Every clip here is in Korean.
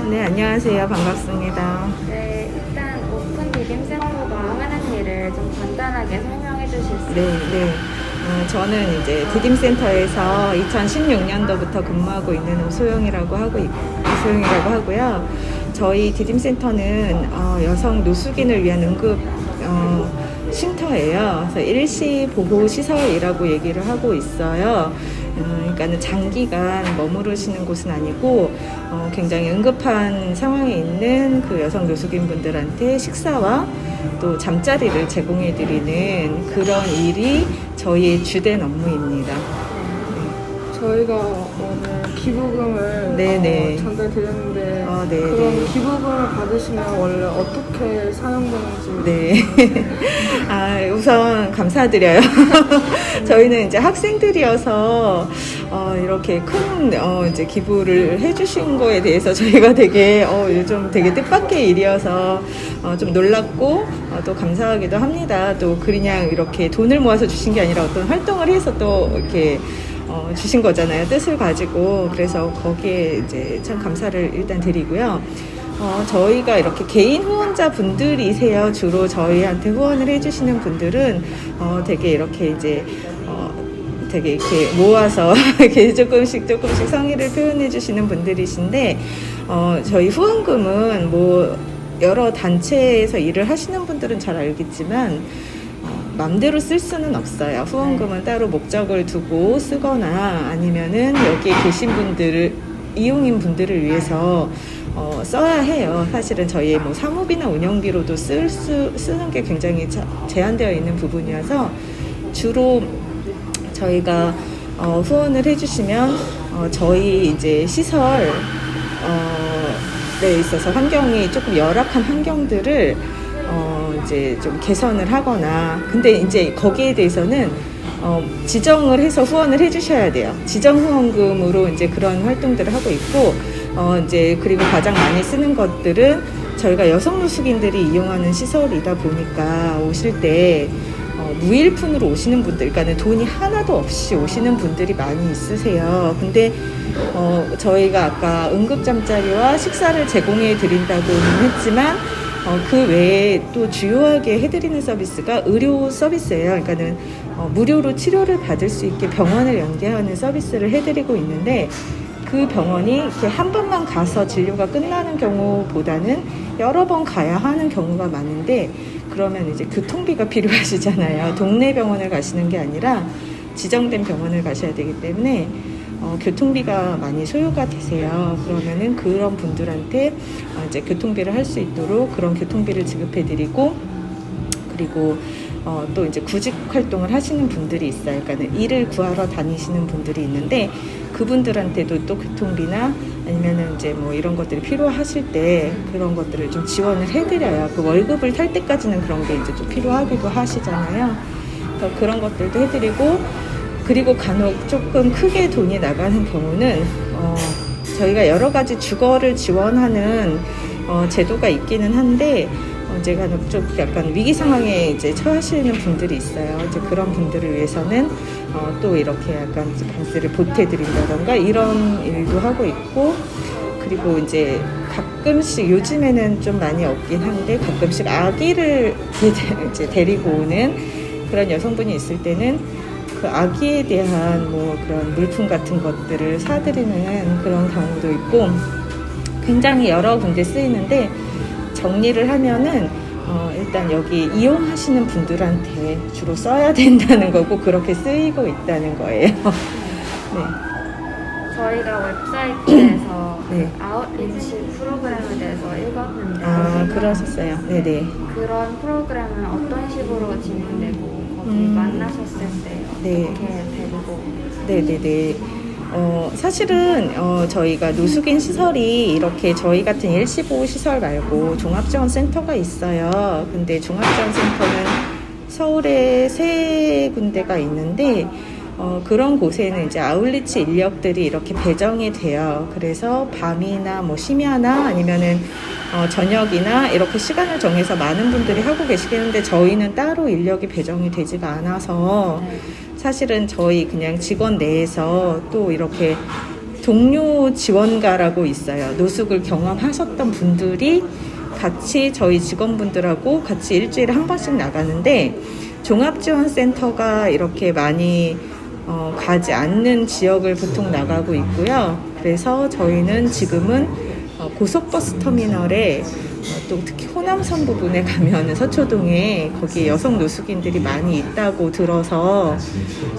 네, 안녕하세요. 반갑습니다. 네, 일단 오픈 디딤센터가 하는 일을 좀 간단하게 설명해 주실 수 네, 있나요? 네. 저는 이제 디딤센터에서 2016년도부터 근무하고 있는 오소영이라고 하고요. 저희 디딤센터는 여성 노숙인을 위한 응급 쉼터예요. 그래서 일시 보호 시설이라고 얘기를 하고 있어요. 그러니까는 장기간 머무르시는 곳은 아니고 굉장히 응급한 상황에 있는 그 여성 노숙인 분들한테 식사와 또 잠자리를 제공해 드리는 그런 일이 저희의 주된 업무입니다. 저희가 오늘 기부금을 네네. 전달드렸는데 네, 그럼 네. 기부금을 받으시면 원래 어떻게 사용되는지 네. 우선 감사드려요. 저희는 이제 학생들이어서 이렇게 큰 이제 기부를 해주신 거에 대해서 저희가 되게 요즘 되게 뜻밖의 일이어서 좀 놀랍고 또 감사하기도 합니다. 또 그냥 이렇게 돈을 모아서 주신 게 아니라 어떤 활동을 해서 또 이렇게 주신 거잖아요. 뜻을 가지고. 그래서 거기에 이제 참 감사를 일단 드리고요. 저희가 이렇게 개인 후원자 분들이세요. 주로 저희한테 후원을 해주시는 분들은 되게 이렇게 이제 되게 이렇게 모아서 이렇게 조금씩 성의를 표현해 주시는 분들이신데 저희 후원금은 뭐 여러 단체에서 일을 하시는 분들은 잘 알겠지만 맘대로 쓸 수는 없어요. 후원금은 따로 목적을 두고 쓰거나 아니면은 여기에 계신 분들을 이용인 분들을 위해서 써야 해요. 사실은 저희의 뭐 사무비나 운영비로도 쓰는 게 굉장히 제한되어 있는 부분이어서 주로 저희가 후원을 해주시면 저희 이제 시설 에 있어서 환경이 조금 열악한 환경들을 이제 좀 개선을 하거나 근데 이제 거기에 대해서는 지정을 해서 후원을 해주셔야 돼요. 지정 후원금으로 이제 그런 활동들을 하고 있고 이제 그리고 가장 많이 쓰는 것들은 저희가 여성 노숙인들이 이용하는 시설이다 보니까 오실 때 무일푼으로 오시는 분들, 그러니까 돈이 하나도 없이 오시는 분들이 많이 있으세요. 근데 저희가 아까 응급잠자리와 식사를 제공해 드린다고는 했지만 그 외에 또 주요하게 해드리는 서비스가 의료 서비스예요. 그러니까는 무료로 치료를 받을 수 있게 병원을 연계하는 서비스를 해드리고 있는데 그 병원이 이렇게 한 번만 가서 진료가 끝나는 경우보다는 여러 번 가야 하는 경우가 많은데 그러면 이제 교통비가 필요하시잖아요. 동네 병원을 가시는 게 아니라 지정된 병원을 가셔야 되기 때문에 교통비가 많이 소요가 되세요. 그러면은 그런 분들한테 이제 교통비를 할 수 있도록 그런 교통비를 지급해드리고 그리고 또 이제 구직 활동을 하시는 분들이 있어요. 그러니까 일을 구하러 다니시는 분들이 있는데 그분들한테도 또 교통비나 아니면은 이제 뭐 이런 것들이 필요하실 때 그런 것들을 좀 지원을 해드려요. 그 월급을 탈 때까지는 그런 게 이제 좀 필요하기도 하시잖아요. 그래서 그런 것들도 해드리고 그리고 간혹 조금 크게 돈이 나가는 경우는 저희가 여러 가지 주거를 지원하는 제도가 있기는 한데 제가 좀 약간 위기 상황에 이제 처하시는 분들이 있어요. 이제 그런 분들을 위해서는 또 이렇게 약간 방세를 보태드린다던가 이런 일도 하고 있고 그리고 이제 가끔씩 요즘에는 좀 많이 없긴 한데 가끔씩 아기를 이제 데리고 오는 그런 여성분이 있을 때는 그 아기에 대한 뭐 그런 물품 같은 것들을 사드리는 그런 경우도 있고 굉장히 여러 군데 쓰이는데 정리를 하면은 일단 여기 이용하시는 분들한테 주로 써야 된다는 거고 그렇게 쓰이고 있다는 거예요. 네. 저희가 웹사이트에서 네. 아웃리치 프로그램에 대해서 읽었는데 그러셨어요. 네네. 그런 프로그램은 어떤 식으로 진행되고 거기 만나셨을 때 네. 어떻게 되고 네네네. 사실은 저희가 노숙인 시설이 이렇게 저희 같은 일시보호 시설 말고 종합지원센터가 있어요. 근데 종합지원센터는 서울에 3군데가 있는데 그런 곳에는 이제 아울리치 인력들이 이렇게 배정이 돼요. 그래서 밤이나 뭐 심야나 아니면은 저녁이나 이렇게 시간을 정해서 많은 분들이 하고 계시겠는데 저희는 따로 인력이 배정이 되지가 않아서 사실은 저희 그냥 직원 내에서 또 이렇게 동료 지원가라고 있어요. 노숙을 경험하셨던 분들이 같이 저희 직원분들하고 같이 일주일에 한 번씩 나가는데 종합지원센터가 이렇게 많이 가지 않는 지역을 보통 나가고 있고요. 그래서 저희는 지금은 고속버스 터미널에 또 특히 호남선 부분에 가면은 서초동에 거기에 여성 노숙인들이 많이 있다고 들어서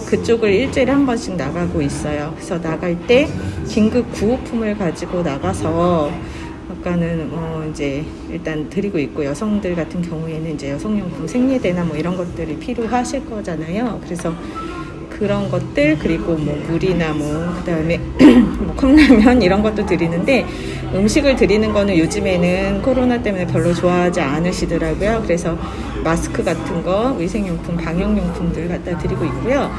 그쪽을 일주일에 한 번씩 나가고 있어요. 그래서 나갈 때 긴급 구호품을 가지고 나가서 아까는 이제 일단 드리고 있고, 여성들 같은 경우에는 이제 여성용품 생리대나 뭐 이런 것들이 필요하실 거잖아요. 그래서 그런 것들, 그리고 뭐 물이나 뭐 그다음에 뭐 컵라면 이런 것도 드리는데, 음식을 드리는 거는 요즘에는 코로나 때문에 별로 좋아하지 않으시더라고요. 그래서 마스크 같은 거, 위생용품, 방역용품들 갖다 드리고 있고요.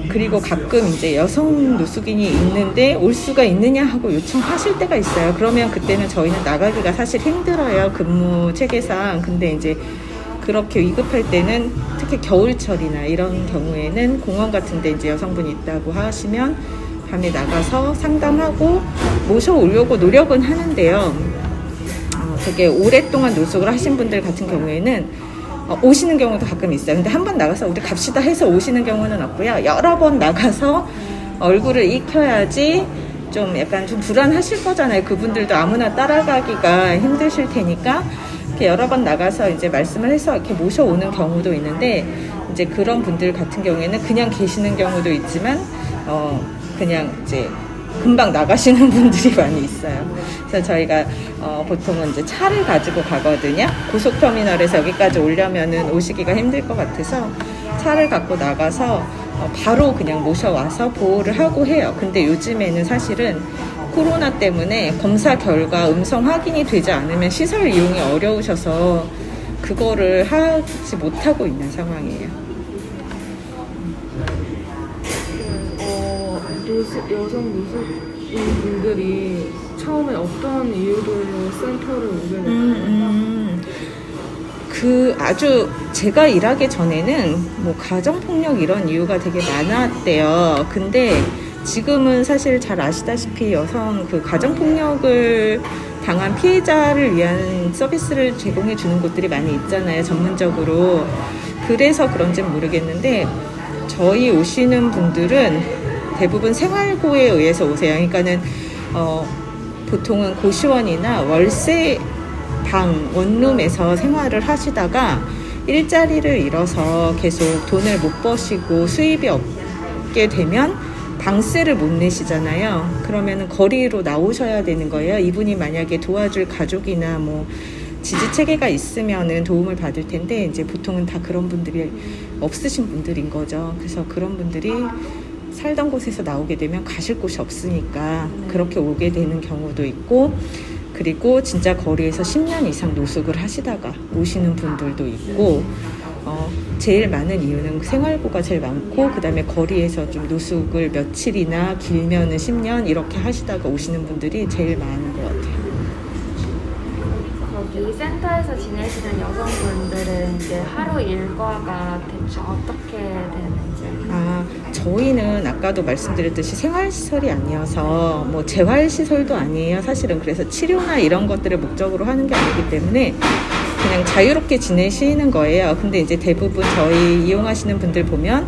그리고 가끔 이제 여성 노숙인이 있는데 올 수가 있느냐 하고 요청하실 때가 있어요. 그러면 그때는 저희는 나가기가 사실 힘들어요, 근무 체계상. 근데 이제 그렇게 위급할 때는 특히 겨울철이나 이런 경우에는 공원 같은 데 이제 여성분이 있다고 하시면 밤에 나가서 상담하고 모셔오려고 노력은 하는데요. 되게 오랫동안 노숙을 하신 분들 같은 경우에는 오시는 경우도 가끔 있어요. 근데 한 번 나가서 우리 갑시다 해서 오시는 경우는 없고요. 여러 번 나가서 얼굴을 익혀야지 좀 약간 좀 불안하실 거잖아요. 그분들도 아무나 따라가기가 힘드실 테니까 이렇게 여러 번 나가서 이제 말씀을 해서 이렇게 모셔오는 경우도 있는데, 이제 그런 분들 같은 경우에는 그냥 계시는 경우도 있지만 그냥 이제 금방 나가시는 분들이 많이 있어요. 그래서 저희가 보통은 이제 차를 가지고 가거든요. 고속터미널에서 여기까지 오려면은 오시기가 힘들 것 같아서 차를 갖고 나가서 바로 그냥 모셔와서 보호를 하고 해요. 근데 요즘에는 사실은 코로나 때문에 검사 결과 음성 확인이 되지 않으면 시설 이용이 어려우셔서 그거를 하지 못하고 있는 상황이에요. 여성 노숙인 분들이 처음에 어떤 이유들로 센터를 오게 됐나요? 아주 제가 일하기 전에는 뭐 가정폭력 이런 이유가 되게 많았대요. 근데 지금은 사실 잘 아시다시피 여성 가정폭력을 당한 피해자를 위한 서비스를 제공해 주는 곳들이 많이 있잖아요, 전문적으로. 그래서 그런지는 모르겠는데 저희 오시는 분들은 대부분 생활고에 의해서 오세요. 그러니까는 보통은 고시원이나 월세 방 원룸에서 생활을 하시다가 일자리를 잃어서 계속 돈을 못 버시고 수입이 없게 되면 방세를 못 내시잖아요. 그러면은 거리로 나오셔야 되는 거예요. 이분이 만약에 도와줄 가족이나 뭐 지지 체계가 있으면은 도움을 받을 텐데 이제 보통은 다 그런 분들이 없으신 분들인 거죠. 그래서 그런 분들이 살던 곳에서 나오게 되면 가실 곳이 없으니까 그렇게 오게 되는 경우도 있고, 그리고 진짜 거리에서 10년 이상 노숙을 하시다가 오시는 분들도 있고, 제일 많은 이유는 생활고가 제일 많고, 그 다음에 거리에서 좀 노숙을 며칠이나 길면은 10년 이렇게 하시다가 오시는 분들이 제일 많은 것 같아요. 거기 센터에서 지내시는 여성분들은 이제 하루 일과가 대충 어떻게 되는지? 저희는 아까도 말씀드렸듯이 생활시설이 아니어서 뭐 재활시설도 아니에요, 사실은. 그래서 치료나 이런 것들을 목적으로 하는 게 아니기 때문에 그냥 자유롭게 지내시는 거예요. 근데 이제 대부분 저희 이용하시는 분들 보면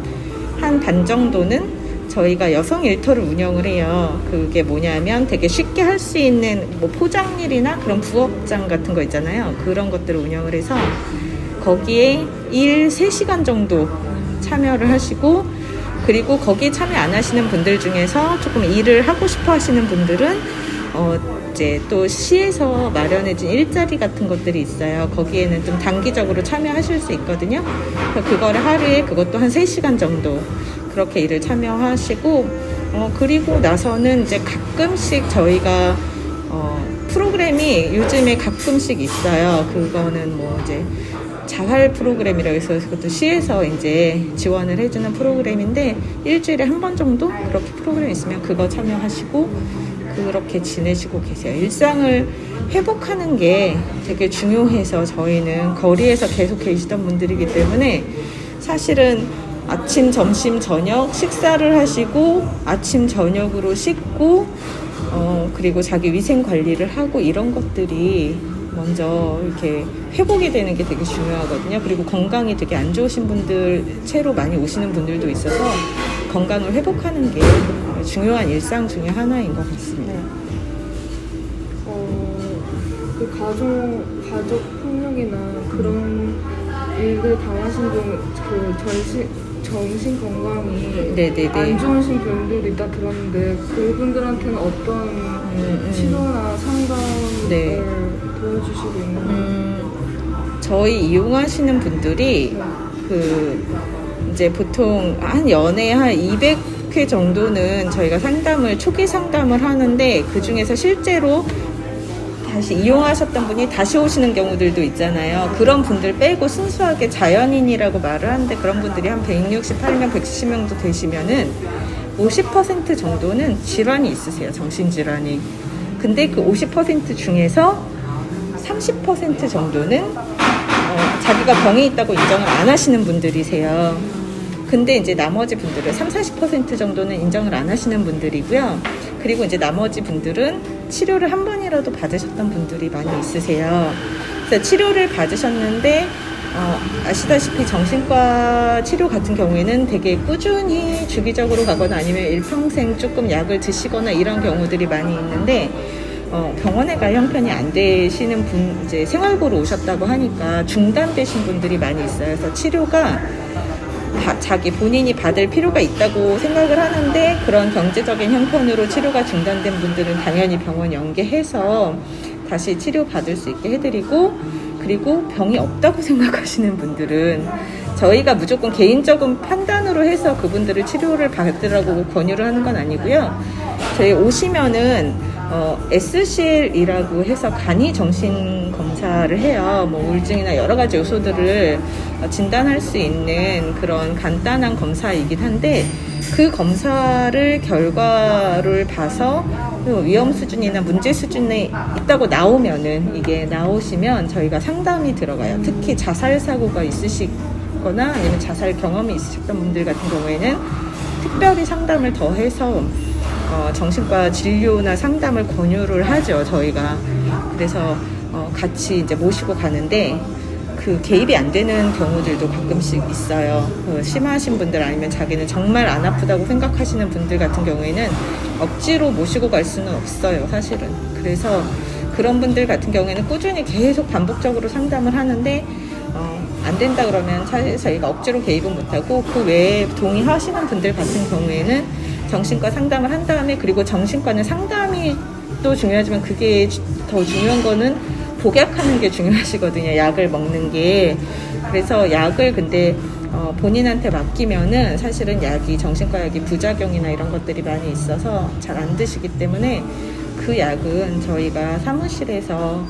한 반 정도는 저희가 여성 일터를 운영을 해요. 그게 뭐냐면 되게 쉽게 할 수 있는 뭐 포장일이나 그런 부업장 같은 거 있잖아요. 그런 것들을 운영을 해서 거기에 일 3시간 정도 참여를 하시고, 그리고 거기에 참여 안 하시는 분들 중에서 조금 일을 하고 싶어 하시는 분들은 이제 또 시에서 마련해진 일자리 같은 것들이 있어요. 거기에는 좀 단기적으로 참여하실 수 있거든요. 그거를 하루에 그것도 한 3시간 정도 그렇게 일을 참여하시고, 그리고 나서는 이제 가끔씩 저희가 프로그램이 요즘에 가끔씩 있어요. 그거는 뭐 이제 자활 프로그램이라고 해서 그것도 시에서 이제 지원을 해주는 프로그램인데 일주일에 한 번 정도 그렇게 프로그램 있으면 그거 참여하시고 그렇게 지내시고 계세요. 일상을 회복하는 게 되게 중요해서 저희는 거리에서 계속 계시던 분들이기 때문에 사실은 아침, 점심, 저녁 식사를 하시고 아침, 저녁으로 씻고 그리고 자기 위생 관리를 하고 이런 것들이 먼저 이렇게 회복이 되는 게 되게 중요하거든요. 그리고 건강이 되게 안 좋으신 분들, 채로 많이 오시는 분들도 있어서 건강을 회복하는 게 중요한 일상 중에 하나인 것 같습니다. 그 가족 폭력이나 그런 일들 당하신 분, 정신 건강이 네네네. 안 좋으신 분들이 있다 들었는데 그분들한테는 어떤 치료나 상담을 네. 도와주시고 있나요? 저희 이용하시는 분들이 이제 보통 한 연에 한 200회 정도는 저희가 초기 상담을 하는데 그 중에서 실제로 다시 이용하셨던 분이 다시 오시는 경우들도 있잖아요. 그런 분들 빼고 순수하게 자연인이라고 말을 하는데 그런 분들이 한 168명, 170명도 되시면은 50% 정도는 질환이 있으세요. 정신질환이. 근데 그 50% 중에서 30% 정도는 자기가 병이 있다고 인정을 안 하시는 분들이세요. 근데 이제 나머지 분들은 30-40% 정도는 인정을 안 하시는 분들이고요. 그리고 이제 나머지 분들은 치료를 한 번이라도 받으셨던 분들이 많이 있으세요. 그래서 치료를 받으셨는데 아시다시피 정신과 치료 같은 경우에는 되게 꾸준히 주기적으로 가거나 아니면 일평생 조금 약을 드시거나 이런 경우들이 많이 있는데 병원에 갈 형편이 안 되시는 분, 이제 생활고로 오셨다고 하니까 중단되신 분들이 많이 있어요. 그래서 치료가 자기 본인이 받을 필요가 있다고 생각을 하는데 그런 경제적인 형편으로 치료가 중단된 분들은 당연히 병원 연계해서 다시 치료 받을 수 있게 해드리고, 그리고 병이 없다고 생각하시는 분들은 저희가 무조건 개인적인 판단으로 해서 그분들을 치료를 받으라고 권유를 하는 건 아니고요. 저희 오시면은 SCL이라고 해서 간이 정신 검사를 해요. 뭐 우울증이나 여러 가지 요소들을 진단할 수 있는 그런 간단한 검사이긴 한데 그 검사를 결과를 봐서 위험 수준이나 문제 수준에 있다고 나오시면 저희가 상담이 들어가요. 특히 자살 사고가 있으시거나 아니면 자살 경험이 있으셨던 분들 같은 경우에는 특별히 상담을 더 해서 정신과 진료나 상담을 권유를 하죠, 저희가. 그래서 같이 이제 모시고 가는데 그 개입이 안 되는 경우들도 가끔씩 있어요. 심하신 분들 아니면 자기는 정말 안 아프다고 생각하시는 분들 같은 경우에는 억지로 모시고 갈 수는 없어요, 사실은. 그래서 그런 분들 같은 경우에는 꾸준히 계속 반복적으로 상담을 하는데 안 된다 그러면 사실 저희가 억지로 개입은 못하고 그 외에 동의하시는 분들 같은 경우에는 정신과 상담을 한 다음에, 그리고 정신과는 상담이 또 중요하지만 그게 더 중요한 거는 복약하는 게 중요하시거든요. 약을 먹는 게. 그래서 약을 근데 본인한테 맡기면은 사실은 정신과 약이 부작용이나 이런 것들이 많이 있어서 잘 안 드시기 때문에 그 약은 저희가 사무실에서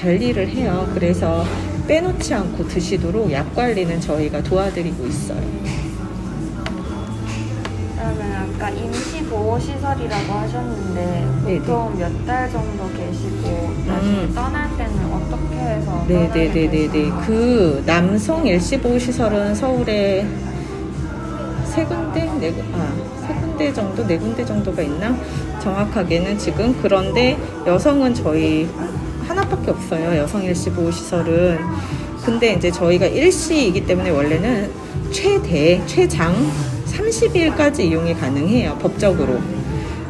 관리를 해요. 그래서 빼놓지 않고 드시도록 약 관리는 저희가 도와드리고 있어요. 그러면 아까 임시보호시설이라고 하셨는데 보통 몇 달 정도 계시고 다시 떠날 때는 어떻게 해서 떠나게 되시나요? 그 남성 일시보호시설은 서울에 세 군데 정도, 네 군데 정도가 있나? 정확하게는 지금. 그런데 여성은 저희 하나밖에 없어요. 여성 일시보호시설은. 근데 이제 저희가 일시이기 때문에 원래는 최장 30일까지 이용이 가능해요, 법적으로.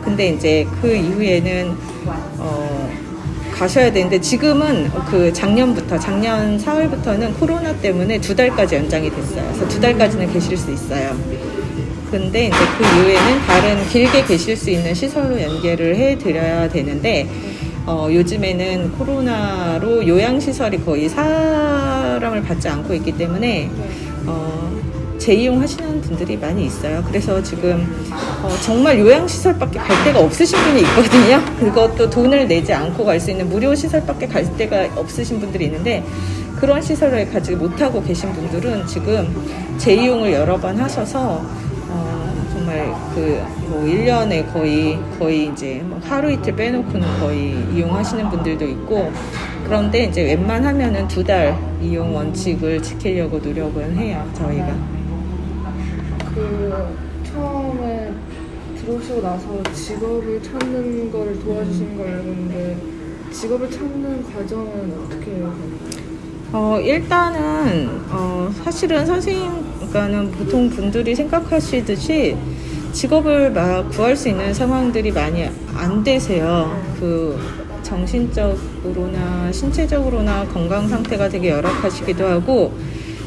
근데 이제 그 이후에는 가셔야 되는데 지금은 작년 4월부터는 코로나 때문에 2달까지 연장이 됐어요. 그래서 2달까지는 계실 수 있어요. 근데 이제 그 이후에는 다른 길게 계실 수 있는 시설로 연계를 해드려야 되는데 요즘에는 코로나로 요양시설이 거의 사람을 받지 않고 있기 때문에 재이용하시는 분들이 많이 있어요. 그래서 지금 정말 요양시설밖에 갈 데가 없으신 분이 있거든요. 그것도 돈을 내지 않고 갈 수 있는 무료 시설밖에 갈 데가 없으신 분들이 있는데 그런 시설을 가지 못하고 계신 분들은 지금 재이용을 여러 번 하셔서 정말 1년에 거의 이제 하루 이틀 빼놓고는 거의 이용하시는 분들도 있고, 그런데 이제 웬만하면은 2달 이용 원칙을 지키려고 노력은 해요, 저희가. 그 처음에 들어오시고 나서 직업을 찾는 거를 도와주시는 걸 알고 있는데 직업을 찾는 과정은 어떻게 해요? 일단은 사실은 선생님과는 보통 분들이 생각하시듯이 직업을 막 구할 수 있는 상황들이 많이 안 되세요. 그 정신적으로나 신체적으로나 건강 상태가 되게 열악하시기도 하고,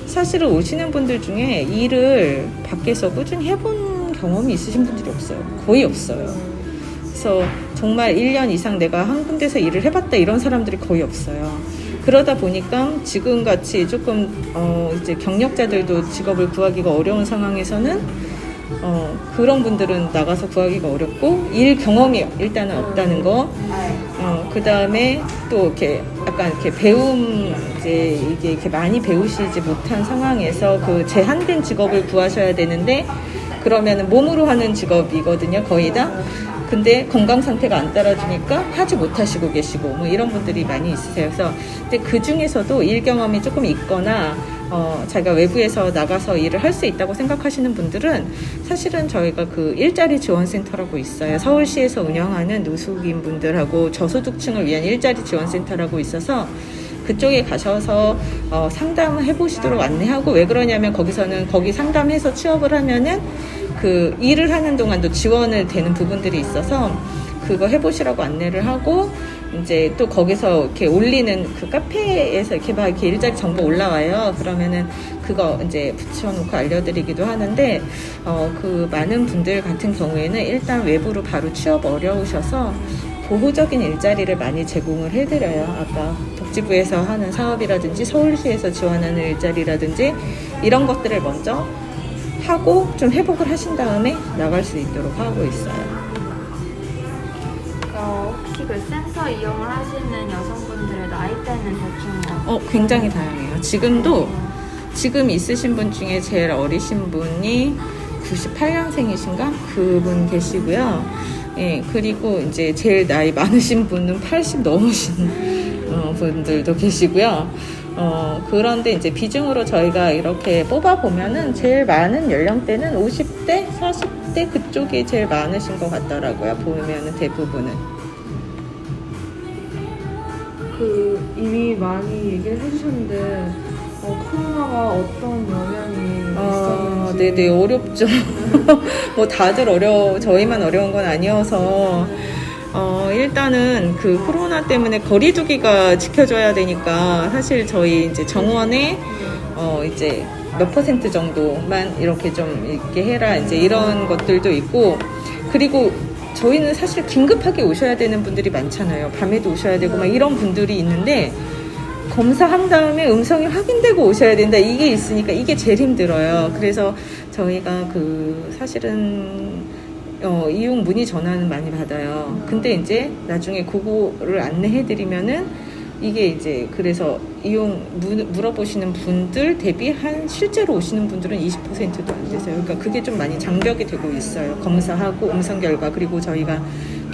사실은 오시는 분들 중에 일을 밖에서 꾸준히 해본 경험이 있으신 분들이 없어요. 거의 없어요. 그래서 정말 1년 이상 내가 한 군데서 일을 해봤다 이런 사람들이 거의 없어요. 그러다 보니까 지금같이 조금 이제 경력자들도 직업을 구하기가 어려운 상황에서는 그런 분들은 나가서 구하기가 어렵고, 일 경험이 일단은 없다는 거. 그 다음에 또 이렇게 약간 이렇게 이제 이게 이렇게 많이 배우시지 못한 상황에서 그 제한된 직업을 구하셔야 되는데, 그러면은 몸으로 하는 직업이거든요, 거의 다. 근데 건강 상태가 안 따라주니까 하지 못하시고 계시고 뭐 이런 분들이 많이 있으세요. 그래서 근데 그 중에서도 일 경험이 조금 있거나 자기가 외부에서 나가서 일을 할 수 있다고 생각하시는 분들은 사실은 저희가 그 일자리 지원센터라고 있어요. 서울시에서 운영하는 노숙인 분들하고 저소득층을 위한 일자리 지원센터라고 있어서 그쪽에 가셔서 상담을 해보시도록 안내하고, 왜 그러냐면 거기서는 거기 상담해서 취업을 하면은 그 일을 하는 동안도 지원을 되는 부분들이 있어서 그거 해보시라고 안내를 하고, 이제 또 거기서 이렇게 올리는 그 카페에서 이렇게 막 이렇게 일자리 정보 올라와요. 그러면은 그거 이제 붙여놓고 알려드리기도 하는데, 그 많은 분들 같은 경우에는 일단 외부로 바로 취업 어려우셔서 보호적인 일자리를 많이 제공을 해드려요. 아까 복지부에서 하는 사업이라든지 서울시에서 지원하는 일자리라든지 이런 것들을 먼저 하고 좀 회복을 하신 다음에 나갈 수 있도록 하고 있어요. 혹시 그 센터 이용을 하시는 여성분들의 나이대는 대충 굉장히 다양해요. 지금 있으신 분 중에 제일 어리신 분이 98년생이신가? 그분 계시고요. 예, 그리고 이제 제일 나이 많으신 분은 80 넘으신 분들도 계시고요. 그런데 이제 비중으로 저희가 이렇게 뽑아보면은 제일 많은 연령대는 50대, 40대 그쪽이 제일 많으신 것 같더라고요. 보면은 대부분은. 이미 많이 얘기를 해주셨는데 코로나가 어떤 영향이 있었는지. 네네, 어렵죠. 뭐 다들 저희만 어려운 건 아니어서 일단은 그 코로나 때문에 거리두기가 지켜져야 되니까 사실 저희 이제 정원에 이제 몇 % 정도만 이렇게 좀 이렇게 해라 이제 이런 것들도 있고, 그리고 저희는 사실 긴급하게 오셔야 되는 분들이 많잖아요. 밤에도 오셔야 되고 막 이런 분들이 있는데, 검사한 다음에 음성이 확인되고 오셔야 된다 이게 있으니까 이게 제일 힘들어요. 그래서 저희가 사실은 이용 문의 전화는 많이 받아요. 근데 이제 나중에 그거를 안내해드리면은 이게 이제 그래서 이용 물어보시는 분들 대비 실제로 오시는 분들은 20%도 안 되세요. 그러니까 그게 좀 많이 장벽이 되고 있어요. 검사하고 음성 결과, 그리고 저희가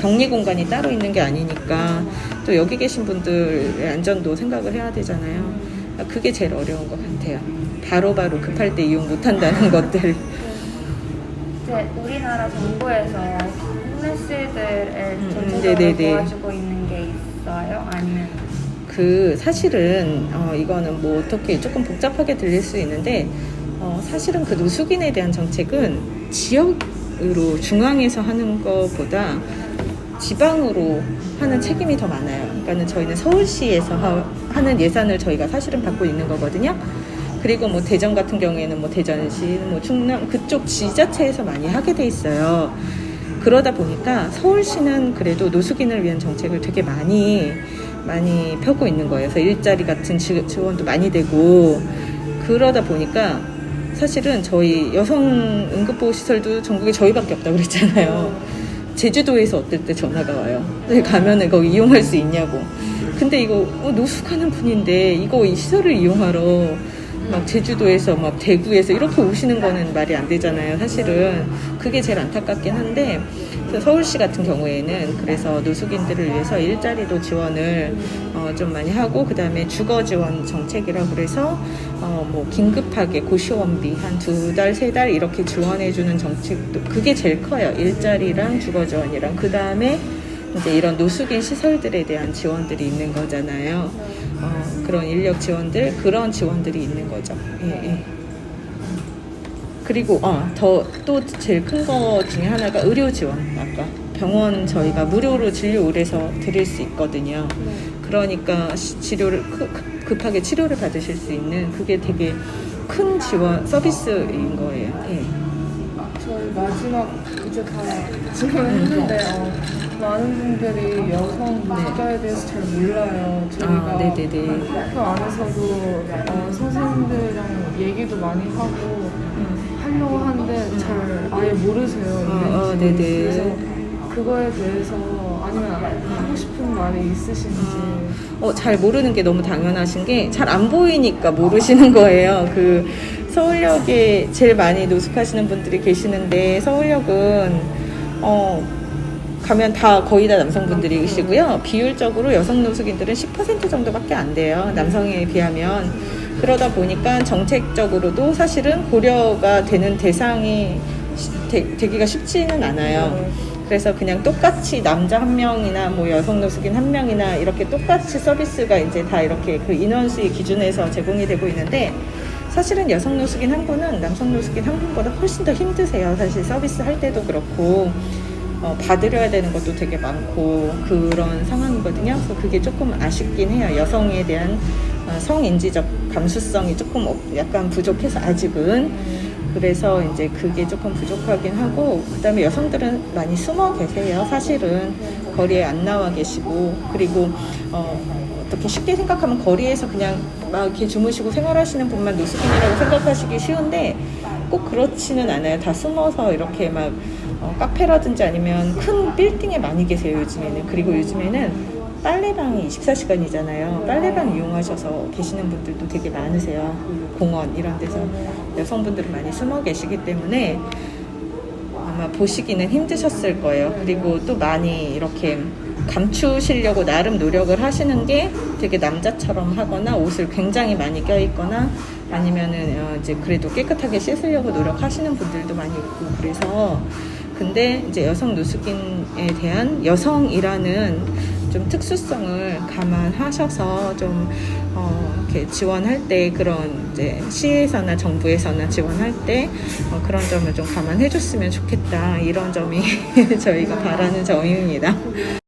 격리 공간이 따로 있는 게 아니니까 또 여기 계신 분들의 안전도 생각을 해야 되잖아요. 그게 제일 어려운 것 같아요. 바로바로 급할 때 이용 못한다는 것들. 이제 우리나라 정부에서 홈레스들을 전체적으로 도와주고 있는 게 있어요? 아니면? 사실은 이거는 뭐 어떻게 조금 복잡하게 들릴 수 있는데, 사실은 그 노숙인에 대한 정책은 지역으로 중앙에서 하는 것보다 지방으로 하는 책임이 더 많아요. 그러니까는 저희는 서울시에서 하는 예산을 저희가 사실은 받고 있는 거거든요. 그리고 뭐 대전 같은 경우에는 뭐 대전시, 뭐 충남 그쪽 지자체에서 많이 하게 돼 있어요. 그러다 보니까 서울시는 그래도 노숙인을 위한 정책을 되게 많이 펴고 있는 거예요. 그래서 일자리 같은 지원도 많이 되고, 그러다 보니까 사실은 저희 여성 응급보호시설도 전국에 저희밖에 없다고 그랬잖아요. 제주도에서 어떨 때 전화가 와요. 가면은 거기 이용할 수 있냐고. 근데 이거 노숙하는 분인데 이거 이 시설을 이용하러 막 제주도에서 막 대구에서 이렇게 오시는 거는 말이 안 되잖아요. 사실은 그게 제일 안타깝긴 한데, 서울시 같은 경우에는 그래서 노숙인들을 위해서 일자리도 지원을 좀 많이 하고, 그 다음에 주거 지원 정책이라고 그래서 뭐 긴급하게 고시원비 한 2달, 3달 이렇게 지원해주는 정책도 그게 제일 커요. 일자리랑 주거 지원이랑. 그 다음에 이제 이런 노숙인 시설들에 대한 지원들이 있는 거잖아요. 그런 인력 지원들, 그런 지원들이 있는 거죠. 예, 예. 그리고 또 제일 큰 거 중에 하나가 의료 지원. 아까 병원 저희가 무료로 진료 의뢰서 드릴 수 있거든요. 그러니까 치료를 급하게 치료를 받으실 수 있는, 그게 되게 큰 지원 서비스인 거예요. 예. 저희 마지막 이제 다 질문했는데 많은 분들이 여성 노숙자에 대해서 잘 몰라요. 저희가 네네네. 학교 안에서도 선생님들이랑 얘기도 많이 하고 하려고 하는데 잘 아예 모르세요. 네네. 그래서 그거에 대해서 아니면 하고 싶은 말이 있으신지. 잘 모르는 게 너무 당연하신 게, 잘 안 보이니까 모르시는 거예요. 그 서울역에 제일 많이 노숙하시는 분들이 계시는데, 서울역은 가면 거의 다 남성분들이시고요. 비율적으로 여성 노숙인들은 10% 정도밖에 안 돼요. 남성에 비하면. 그러다 보니까 정책적으로도 사실은 고려가 되는 대상이 되기가 쉽지는 않아요. 그래서 그냥 똑같이 남자 한 명이나 뭐 여성 노숙인 한 명이나 이렇게 똑같이 서비스가 이제 다 이렇게 그 인원수의 기준에서 제공이 되고 있는데, 사실은 여성 노숙인 한 분은 남성 노숙인 한 분보다 훨씬 더 힘드세요. 사실 서비스 할 때도 그렇고 받으려야 되는 것도 되게 많고 그런 상황이거든요. 그래서 그게 조금 아쉽긴 해요. 여성에 대한 성인지적 감수성이 조금 약간 부족해서 아직은. 그래서 이제 그게 조금 부족하긴 하고, 그 다음에 여성들은 많이 숨어 계세요. 사실은 거리에 안 나와 계시고, 그리고 어떻게 쉽게 생각하면 거리에서 그냥 막 이렇게 주무시고 생활하시는 분만 노숙인이라고 생각하시기 쉬운데 꼭 그렇지는 않아요. 다 숨어서 이렇게 막 카페라든지 아니면 큰 빌딩에 많이 계세요, 요즘에는. 그리고 요즘에는 빨래방이 24시간이잖아요. 빨래방 이용하셔서 계시는 분들도 되게 많으세요. 공원 이런 데서 여성분들은 많이 숨어 계시기 때문에 아마 보시기는 힘드셨을 거예요. 그리고 또 많이 이렇게 감추시려고 나름 노력을 하시는 게, 되게 남자처럼 하거나 옷을 굉장히 많이 껴입거나 아니면은 이제 그래도 깨끗하게 씻으려고 노력하시는 분들도 많이 있고. 그래서 근데 이제 여성 노숙인에 대한 여성이라는 좀 특수성을 감안하셔서 좀 이렇게 지원할 때, 그런 이제 시에서나 정부에서나 지원할 때 그런 점을 좀 감안해 줬으면 좋겠다, 이런 점이 저희가 바라는 점입니다.